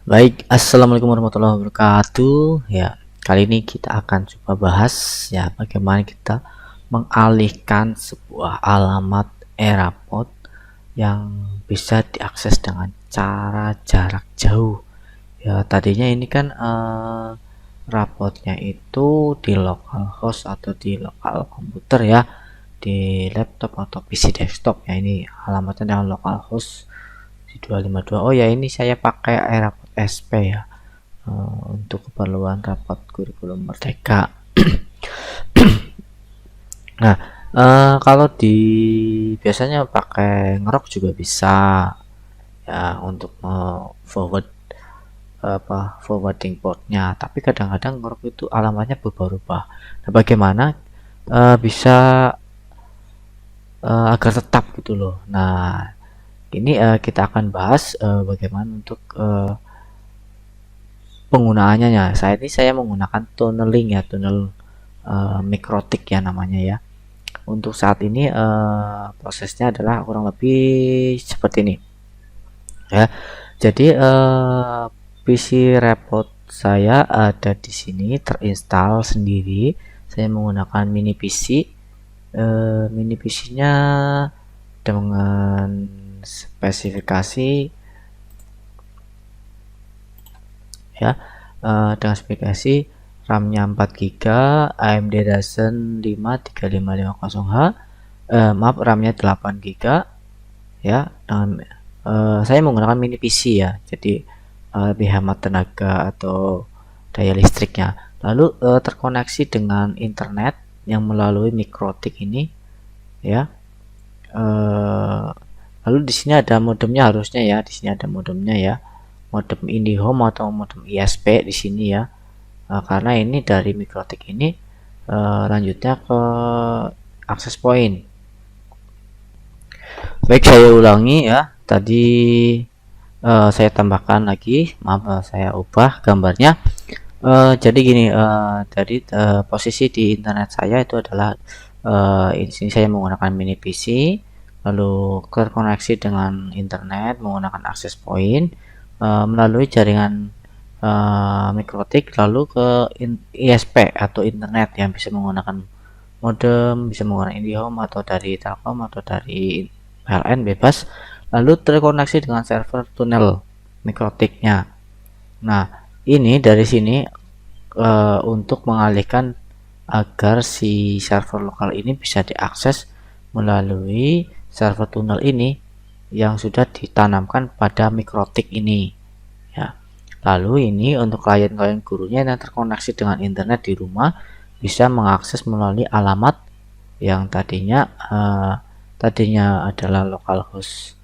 Baik, assalamualaikum warahmatullahi wabarakatuh. Ya, kali ini kita akan coba bahas ya bagaimana kita mengalihkan sebuah alamat e-rapot yang bisa diakses dengan cara jarak jauh. Ya, tadinya ini kan rapotnya itu di localhost atau di lokal komputer ya, di laptop atau PC desktop ya. Ini alamatnya dengan localhost 252. Oh ya, ini saya pakai e-rapot SP ya, untuk keperluan rapat kurikulum merdeka. Nah, kalau di biasanya pakai ngerok juga bisa ya untuk forwarding portnya, tapi kadang-kadang ngerok itu alamatnya berubah-ubah. Nah, bagaimana bisa agar tetap gitu loh. Nah, ini kita akan bahas bagaimana untuk penggunaannya ya. Saya menggunakan tunneling ya, tunnel mikrotik ya namanya ya. Untuk saat ini prosesnya adalah kurang lebih seperti ini ya. Jadi PC repot saya ada di sini terinstall sendiri. Saya menggunakan mini PC. Mini PC-nya dengan spesifikasi ya, dengan spesifikasi RAM-nya 4 GB, AMD Ryzen 5 3550H, maaf, RAM-nya 8 GB ya. Dengan saya menggunakan mini PC ya, jadi lebih hemat tenaga atau daya listriknya. Lalu terkoneksi dengan internet yang melalui mikrotik ini ya. Lalu di sini ada modemnya harusnya ya, di sini ada modemnya ya, modem IndiHome atau modem ISP di sini ya. Karena ini dari mikrotik ini lanjutnya ke akses point. Baik, saya ulangi ya. Tadi saya tambahkan lagi, maaf, saya ubah gambarnya. Jadi gini, dari posisi di internet saya itu adalah di sini saya menggunakan mini PC, lalu terkoneksi dengan internet menggunakan akses point melalui jaringan mikrotik, lalu ke ISP atau internet yang bisa menggunakan modem, bisa menggunakan IndiHome atau dari Telkom atau dari PLN bebas, lalu terkoneksi dengan server tunnel mikrotiknya. Nah, ini dari sini untuk mengalihkan agar si server lokal ini bisa diakses melalui server tunnel ini yang sudah ditanamkan pada mikrotik ini ya. Lalu ini untuk klien-klien gurunya yang terkoneksi dengan internet di rumah bisa mengakses melalui alamat yang tadinya adalah localhost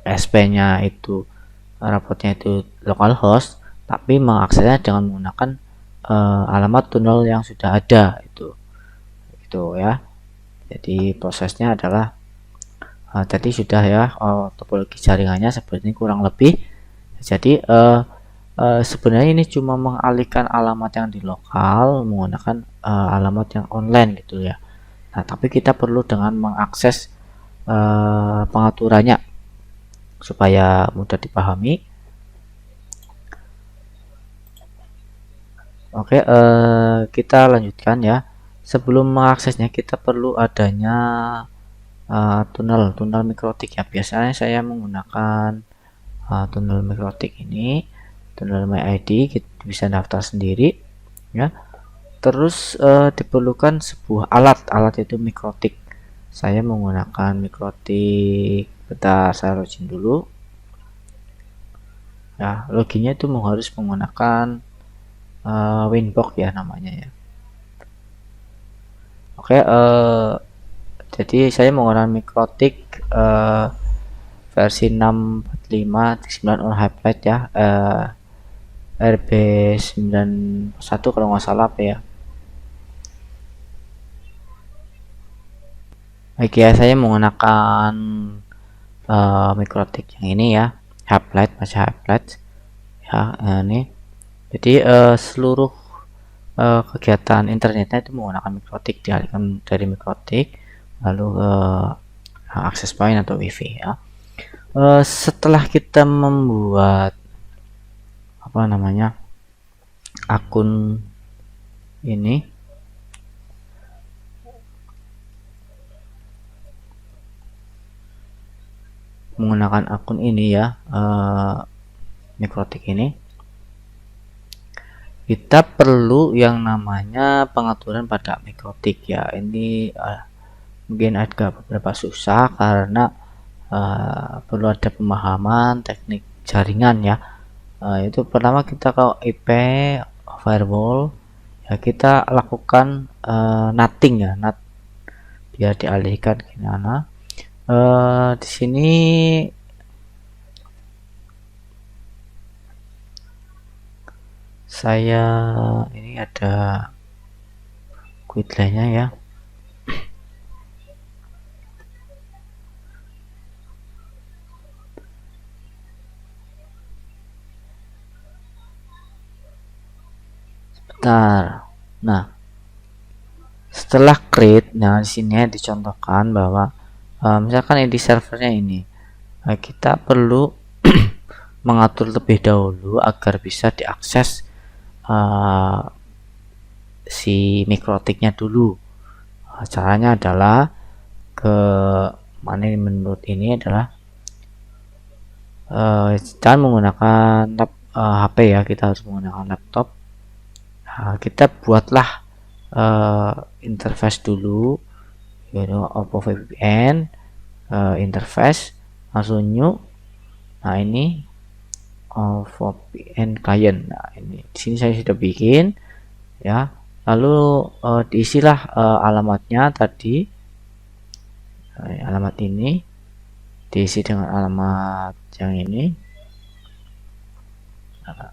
SP-nya itu, rapotnya itu localhost, tapi mengaksesnya dengan menggunakan alamat tunnel yang sudah ada itu ya. Jadi prosesnya adalah tadi sudah ya, topologi jaringannya seperti ini kurang lebih. Jadi sebenarnya ini cuma mengalihkan alamat yang di lokal menggunakan alamat yang online gitu ya. Nah, tapi kita perlu dengan mengakses pengaturannya supaya mudah dipahami. Oke, kita lanjutkan ya. Sebelum mengaksesnya kita perlu adanya tunnel mikrotik ya. Biasanya saya menggunakan tunnel mikrotik ini, tunnel MyID. Kita bisa daftar sendiri ya. Terus diperlukan sebuah alat itu mikrotik. Saya menggunakan mikrotik. Bentar, saya login dulu ya. Loginnya itu harus menggunakan Winbox ya namanya ya. Oke, jadi saya menggunakan mikrotik versi 645 on highlight ya, RB91 kalau nggak salah apa ya. Baik ya, saya menggunakan mikrotik yang ini ya, highlight, masih highlight ya. Ini jadi seluruh kegiatan internetnya itu menggunakan mikrotik, dialihkan dari mikrotik lalu akses point atau wifi ya. Setelah kita membuat apa namanya akun ini, menggunakan akun ini ya, Mikrotik ini, kita perlu yang namanya pengaturan pada Mikrotik ya. Ini mungkin agak beberapa susah karena perlu ada pemahaman teknik jaringan ya. Itu pertama kita ke IP firewall ya, kita lakukan NATing ya, NAT biar dialihkan ke mana. Di sini saya ini ada guideline-nya ya. Sebentar. Nah, setelah create, nah di sini dicontohkan bahwa misalkan ini di servernya ini, kita perlu mengatur lebih dahulu agar bisa diakses si mikrotiknya dulu. Caranya adalah ke mana ini, menurut ini adalah jangan menggunakan HP ya, kita harus menggunakan laptop. Nah, kita buatlah interface dulu, yaitu Oppo VPN interface, langsung new. Nah ini Oppo VPN client. Nah ini di sini saya sudah bikin ya, lalu diisilah alamatnya tadi, alamat ini diisi dengan alamat yang ini. Nah,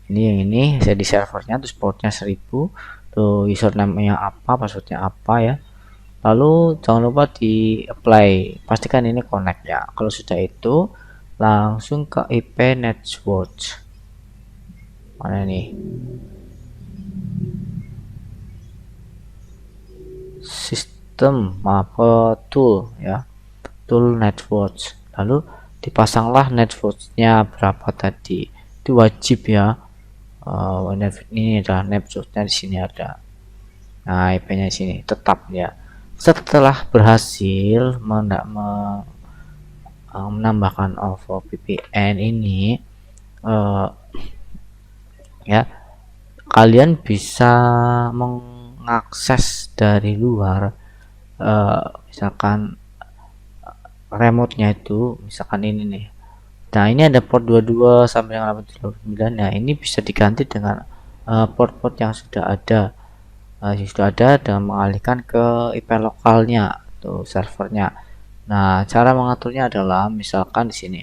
ini yang ini saya di servernya, terus portnya 1000, tuh username-nya apa, passwordnya apa ya. Lalu jangan lupa di apply, pastikan ini connect ya. Kalau sudah itu langsung ke IP network, mana nih, sistem apa tool ya, tool network. Lalu dipasanglah networknya berapa tadi, itu wajib ya. Ini adalah networknya, di sini ada. Nah IP-nya di sini tetap ya. Setelah berhasil menambahkan Oppo VPN ini ya, kalian bisa mengakses dari luar, misalkan remote-nya itu misalkan ini nih. Nah ini ada port 22 sampai dengan 829. Nah ini bisa diganti dengan port-port yang sudah ada, dengan mengalihkan ke IP lokalnya atau servernya. Nah cara mengaturnya adalah misalkan di sini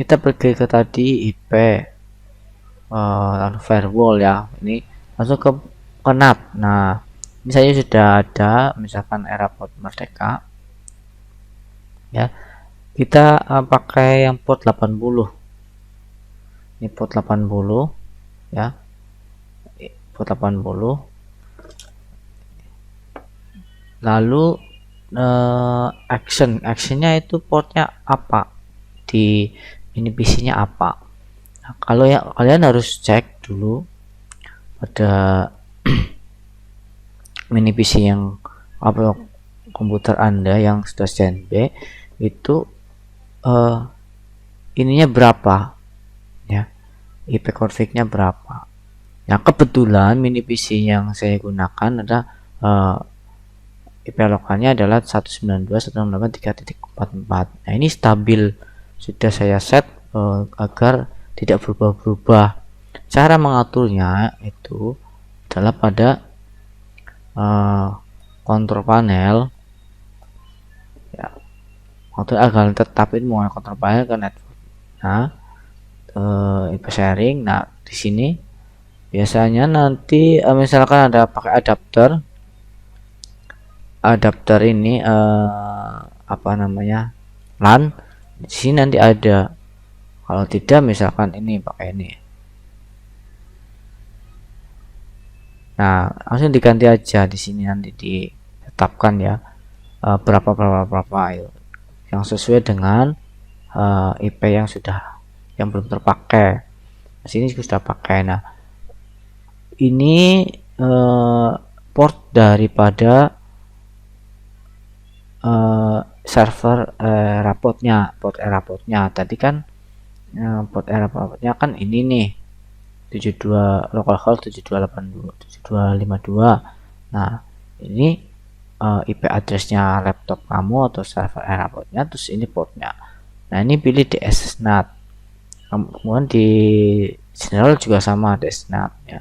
kita pergi ke tadi IP lalu firewall ya, ini langsung ke NAT. Nah ini saya sudah ada misalkan era port Merdeka ya, kita pakai yang port 80. Ini port 80 ya, port 80. Lalu actionnya itu portnya apa, di ini PC-nya apa. Nah, kalau ya kalian harus cek dulu pada mini PC yang apa, komputer Anda yang sudah standby itu ininya berapa ya, IP config-nya berapa. Yang kebetulan mini PC yang saya gunakan adalah IP lokalnya adalah 192.168.3.44. Nah ini stabil, sudah saya set agar tidak berubah-berubah. Cara mengaturnya itu adalah pada kontrol panel ya, untuk agar tetapin mau kontrol panel ke network. Nah IP sharing. Nah di sini biasanya nanti misalkan ada pakai adapter ini apa namanya, LAN, di sini nanti ada. Kalau tidak misalkan ini pakai ini, nah langsung diganti aja di sini, nanti ditetapkan ya berapa itu yang sesuai dengan IP yang belum terpakai. Di sini sudah pakai. Nah, ini port daripada server port rapportnya tadi kan. Port rapportnya kan ini nih, 72 localhost 7252. Nah, ini IP addressnya laptop kamu atau server rapportnya, terus ini portnya. Nah, ini pilih DSNAT. Kemudian di general juga sama DSNAT ya.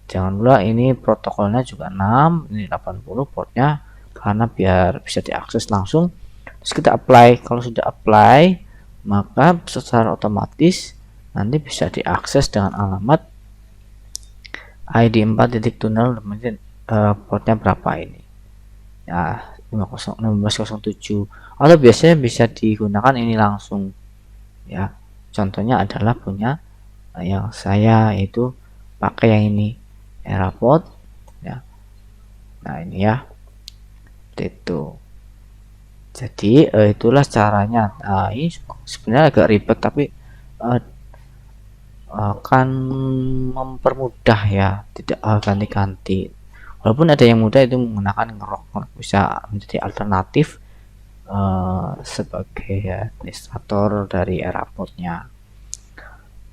Jangan lupa ini protokolnya juga 6, ini 80 portnya, karena biar bisa diakses langsung. Terus kita apply. Kalau sudah apply, maka secara otomatis nanti bisa diakses dengan alamat ID 4.0, portnya berapa ini ya, 1507, atau biasanya bisa digunakan ini langsung ya. Contohnya adalah punya yang saya itu pakai yang ini Airport ya. Nah, ini ya, itu. Jadi itulah caranya. Nah, ini sebenarnya agak ribet, tapi akan mempermudah ya, tidak ganti-ganti. Walaupun ada yang mudah itu menggunakan ngerok, bisa menjadi alternatif sebagai administrator dari Airportnya.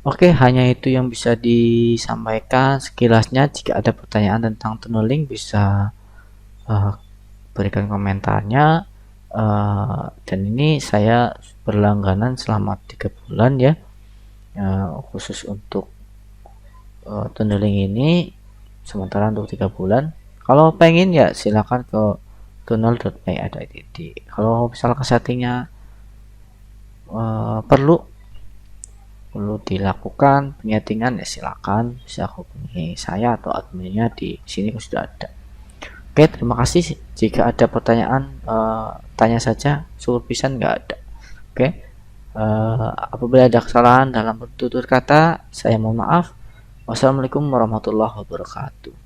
Oke, hanya itu yang bisa disampaikan sekilasnya. Jika ada pertanyaan tentang tunneling bisa berikan komentarnya. Dan ini saya berlangganan selama 3 bulan ya, khusus untuk tunneling ini, sementara untuk 3 bulan. Kalau pengen ya silakan ke tunnel.my.id. Kalau misalnya settingnya perlu dilakukan penyetingan ya silakan bisa hubungi saya atau adminnya, di sini sudah ada. Oke, terima kasih. Jika ada pertanyaan tanya saja, syukur pisan nggak ada. Oke, apabila ada kesalahan dalam bertutur kata, saya mohon maaf. Wassalamualaikum warahmatullahi wabarakatuh.